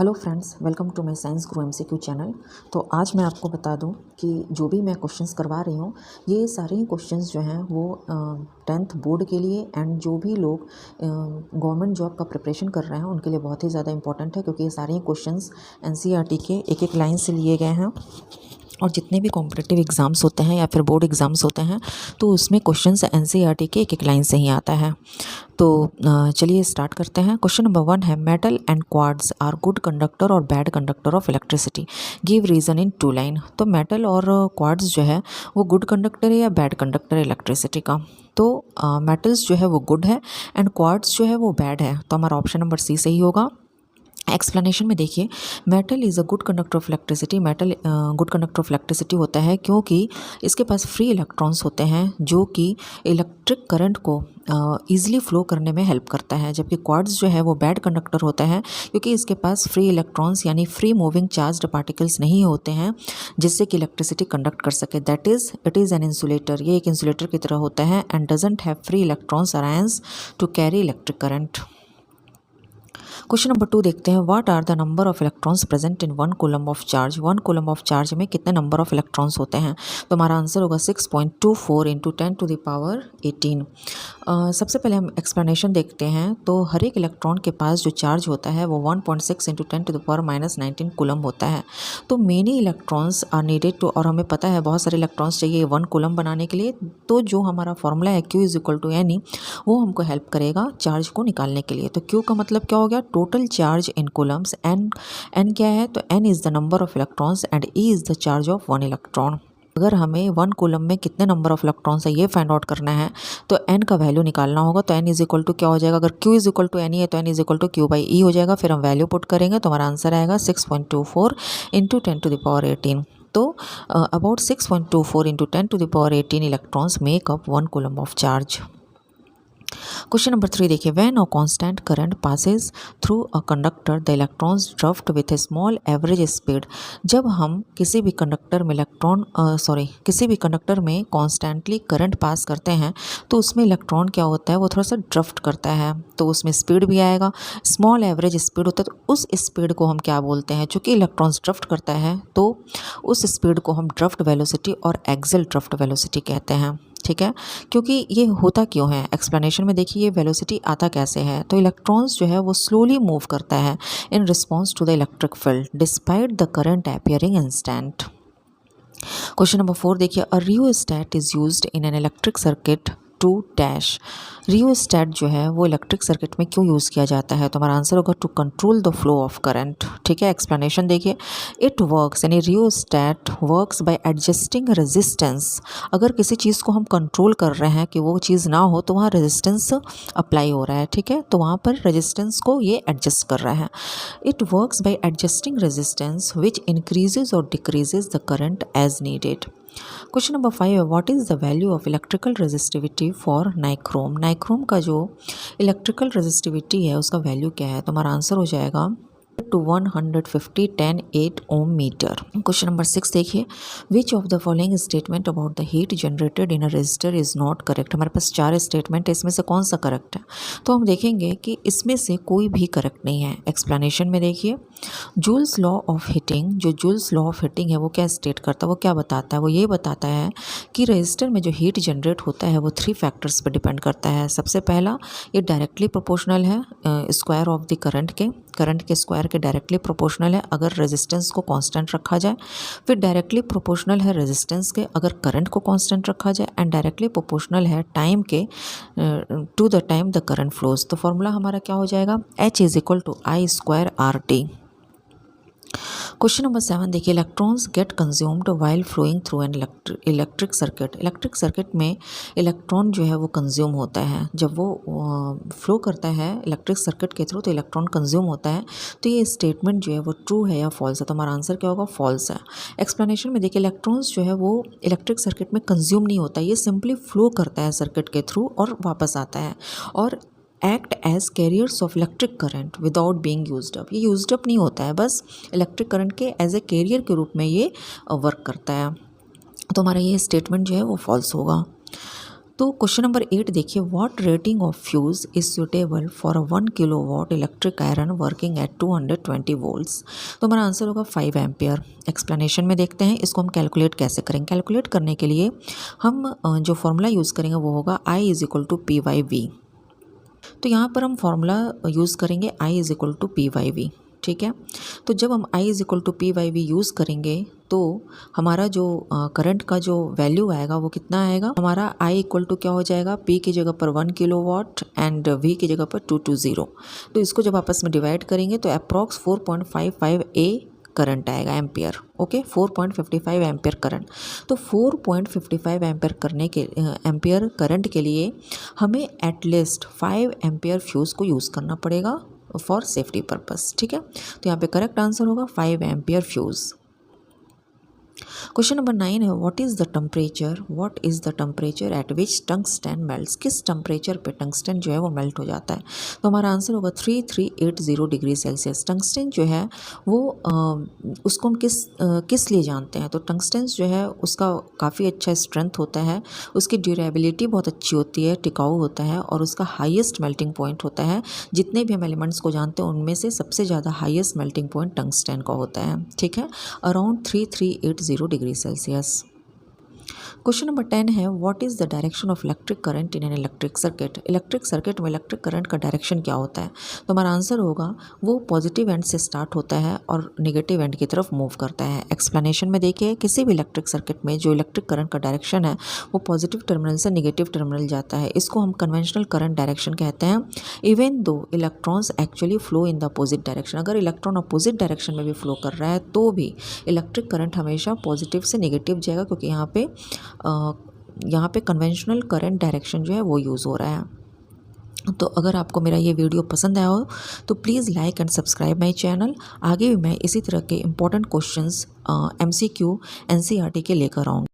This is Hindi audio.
Hello friends, welcome to my science grow MCQ channel. तो आज मैं आपको बता दूं कि जो भी मैं क्वेश्चंस करवा रही हूं, ये सारे ही क्वेश्चंस जो हैं वो 10th बोर्ड के लिए एंड जो भी लोग गवर्नमेंट जॉब का प्रिपरेशन कर रहे हैं उनके लिए बहुत ही ज़्यादा इंपॉर्टेंट है, क्योंकि ये सारे ही क्वेश्चंस एनसीईआरटी के एक एक लाइन से लिए गए हैं। और जितने भी कॉम्पिटिटिव एग्ज़ाम्स होते हैं या फिर बोर्ड एग्ज़ाम्स होते हैं तो उसमें क्वेश्चंस एनसीईआरटी के एक एक लाइन से ही आता है। तो चलिए स्टार्ट करते हैं। क्वेश्चन नंबर 1 है, metal and quartz are good conductor और bad conductor of electricity, give reason in 2 line. तो मेटल और क्वार्ट्ज जो है वो गुड कंडक्टर है या बैड कंडक्टर है इलेक्ट्रिसिटी का। तो मेटल्स जो है वो गुड है एंड क्वार्ट्ज जो है वो बैड है, तो हमारा ऑप्शन नंबर सी सही होगा। एक्सप्लेनेशन में देखिए, metal is a good conductor of electricity. Metal good conductor of electricity होता है क्योंकि इसके पास फ्री इलेक्ट्रॉन्स होते हैं जो कि इलेक्ट्रिक करंट को ईज़िली फ्लो करने में हेल्प करता है। जबकि क्वार्ट्ज जो है वो बैड कंडक्टर होता है क्योंकि इसके पास फ्री इलेक्ट्रॉन्स यानी फ्री मूविंग चार्ज्ड पार्टिकल्स नहीं होते हैं जिससे कि इलेक्ट्रिसिटी कंडक्ट कर सके। That is it is an insulator, ये एक इंसुलेटर की तरह होता है and doesn't have free electrons or ions to carry electric current. Question number 2 देखते हैं, what are the number of electrons present in 1 coulomb of charge. 1 coulomb of charge में कितने नंबर ऑफ इलेक्ट्रॉन्स होते हैं? तो हमारा आंसर होगा 6.24 इंटू 10 टू द पावर 18। सबसे पहले हम एक्सप्लेनेशन देखते हैं। तो हर एक इलेक्ट्रॉन के पास जो चार्ज होता है वो 1.6 into 10 to the power -19 coulomb होता है। तो many electrons are needed to, और हमें पता है बहुत सारे इलेक्ट्रॉन्स चाहिए 1 कूलम बनाने के लिए। तो जो हमारा फॉर्मूला है Q = NE, वो हमको हेल्प करेगा चार्ज को निकालने के लिए। तो Q का मतलब क्या हो गया? Total charge in Coulomb's. n क्या है? तो n is the number of electrons and E is the charge of 1 electron. अगर हमें 1 कूलम में कितने नंबर ऑफ इलेक्ट्रॉन्स है ये फाइंड आउट करना है तो n का वैल्यू निकालना होगा। तो n इज इक्वल टू क्या हो जाएगा? अगर Q = NE है तो n is equal to Q/E हो जाएगा। फिर हम वैल्यू पुट करेंगे तो हमारा आंसर आएगा 6.24 इंटू 10 टू द पावर 18। तो about 6.24 into 10 to the power 18 electrons make up 1 coulomb of charge. Question number 3 देखिए, when a constant current passes through a conductor the electrons drift with a small average speed. जब हम किसी भी कंडक्टर में कांस्टेंटली करंट पास करते हैं तो उसमें इलेक्ट्रॉन क्या होता है? वो थोड़ा सा ड्रिफ्ट करता है, तो उसमें स्पीड भी आएगा। स्मॉल एवरेज स्पीड होता है तो उस स्पीड को हम क्या बोलते हैं? चूँकि इलेक्ट्रॉन्स ड्रिफ्ट करता है तो उस स्पीड को हम ड्रिफ्ट वेलोसिटी और एक्सल ड्रिफ्ट वेलोसिटी कहते हैं। ठीक है, क्योंकि ये होता क्यों है? एक्सप्लेनेशन में देखिए ये वेलोसिटी आता कैसे है। तो इलेक्ट्रॉन्स जो है वो स्लोली मूव करता है in response to the electric field despite the current appearing instant. Question number 4 देखिए, a rheostat is used in an electric circuit to dash. Rheostat जो है वो इलेक्ट्रिक सर्किट में क्यों यूज़ किया जाता है? तो हमारा आंसर होगा to control the flow of current. ठीक है, एक्सप्लेनेशन देखिए, इट वर्क्स यानी rheostat works by adjusting resistance. अगर किसी चीज़ को हम कंट्रोल कर रहे हैं कि वो चीज़ ना हो तो वहाँ रेजिस्टेंस अप्लाई हो रहा है। ठीक है, तो वहाँ पर रेजिस्टेंस को ये एडजस्ट कर रहा है। It works by adjusting resistance which increases और decreases the current as needed. Question number 5 है, what is the value of electrical resistivity for nichrome. Nichrome का जो इलेक्ट्रिकल रेजिस्टिविटी है उसका वैल्यू क्या है? तो हमारा आंसर हो जाएगा to 150 10 8 ohm metre. Question number 6 देखिए, which of the following statement about the heat generated in a resistor is not correct. हमारे पास 4 स्टेटमेंट है, इसमें से कौन सा करेक्ट है? तो हम देखेंगे कि इसमें से कोई भी करेक्ट नहीं है। एक्सप्लेनेशन में देखिए, जूल्स लॉ ऑफ हीटिंग, जो जूल्स लॉ ऑफ हीटिंग है वो क्या स्टेट करता है? वो क्या बताता है? वो ये बताता है कि रजिस्टर में जो हीट जनरेट होता है वो 3 फैक्टर्स पर डिपेंड करता है। सबसे पहला, ये डायरेक्टली प्रोपोर्शनल है स्क्वायर ऑफ द करंट के स्क्वायर के डायरेक्टली प्रोपोर्शनल है अगर रेजिस्टेंस को कांस्टेंट रखा जाए। फिर डायरेक्टली प्रोपोर्शनल है रेजिस्टेंस के अगर करंट को कांस्टेंट रखा जाए, एंड डायरेक्टली प्रोपोर्शनल है टाइम के to the time the current flows. तो फॉर्मूला हमारा क्या हो जाएगा? H = I² RT। Question number 7 देखिए, electrons get consumed while flowing through an electric circuit. Electric circuit में इलेक्ट्रॉन जो है वो कंज्यूम होता है। जब वो फ्लो करता है इलेक्ट्रिक सर्किट के थ्रू तो इलेक्ट्रॉन कंज्यूम होता है। तो ये स्टेटमेंट जो है वो ट्रू है या फॉल्स है? तो हमारा आंसर क्या होगा? फॉल्स है। एक्सप्लेनेशन में देखिए, इलेक्ट्रॉन्स जो है वो इलेक्ट्रिक सर्किट में कंज्यूम नहीं होता, ये सिंपली फ्लो करता है सर्किट के थ्रू और वापस आता है और act as carriers of electric current without being used up. ये यूज्ड अप नहीं होता है, बस इलेक्ट्रिक करंट के एज ए कैरियर के रूप में ये वर्क करता है। तो हमारा ये स्टेटमेंट जो है वो फॉल्स होगा। तो क्वेश्चन नंबर 8 देखिए, what rating of fuse is suitable for a 1 kilowatt electric iron working at 220 volts. तो हमारा आंसर होगा 5 एम्पियर। एक्सप्लेनेशन में देखते हैं इसको हम कैलकुलेट कैसे करेंगे। कैलकुलेट करने के लिए हम जो फॉर्मूला यूज़ करेंगे वो होगा I is equal to P Y V. तो यहाँ पर हम फॉर्मूला यूज़ करेंगे I is equal to P Y V, ठीक है। तो जब हम I is equal to P Y V use करेंगे तो हमारा जो करंट का जो वैल्यू आएगा वो कितना आएगा, हमारा I इक्वल टू क्या हो जाएगा, P की जगह पर 1 किलोवाट एंड V की जगह पर 220। तो इसको जब आपस में डिवाइड करेंगे तो अप्रॉक्स 4.55 A करंट आएगा एम्पियर। Okay, 4.55 ampere current. तो 4.55 एम्पियर करने के एम्पियर करंट के लिए हमें एटलीस्ट 5 एम्पियर फ्यूज़ को यूज़ करना पड़ेगा फॉर सेफ्टी पर्पस, ठीक है। तो यहाँ पे करेक्ट आंसर होगा 5 एम्पियर फ्यूज़। क्वेश्चन नंबर 9 है, what is the temperature at which tungsten melts. किस टेम्परेचर पे टंगस्टन जो है वो मेल्ट हो जाता है। तो हमारा आंसर होगा 3380 डिग्री सेल्सियस। टंगस्टन जो है वो उसको हम किस लिए जानते हैं, तो टंगस्टन जो है उसका काफ़ी अच्छा स्ट्रेंथ होता है, उसकी ड्यूरेबिलिटी बहुत अच्छी होती है, टिकाऊ होता है और उसका हाईएस्ट मेल्टिंग पॉइंट होता है। जितने भी हम एलिमेंट्स को जानते हैं उनमें से सबसे ज़्यादा हाईएस्ट मेल्टिंग पॉइंट टंगस्टन का होता है, ठीक है, around 3380 degree Celsius. Question number 10 है, what is the direction of electric current in an electric circuit. Electric circuit में इलेक्ट्रिक करंट का डायरेक्शन क्या होता है। तो हमारा आंसर होगा वो पॉजिटिव एंड से स्टार्ट होता है और नेगेटिव एंड की तरफ मूव करता है। एक्सप्लेनेशन में देखिए, किसी भी इलेक्ट्रिक सर्किट में जो इलेक्ट्रिक करंट का डायरेक्शन है वो पॉजिटिव टर्मिनल से नेगेटिव टर्मिनल जाता है। इसको हम कन्वेंशनल करंट डायरेक्शन कहते हैं। Even though electrons actually flow in the opposite direction, अगर इलेक्ट्रॉन अपोजिट डायरेक्शन में भी फ्लो कर रहा है तो भी इलेक्ट्रिक करंट हमेशा पॉजिटिव से नेगेटिव जाएगा, क्योंकि यहाँ पे कन्वेंशनल करंट डायरेक्शन जो है वो यूज़ हो रहा है। तो अगर आपको मेरा ये वीडियो पसंद आया हो तो please like and subscribe my channel. आगे भी मैं इसी तरह के इम्पोर्टेंट क्वेश्चंस MCQ NCERT के लेकर आऊँगी।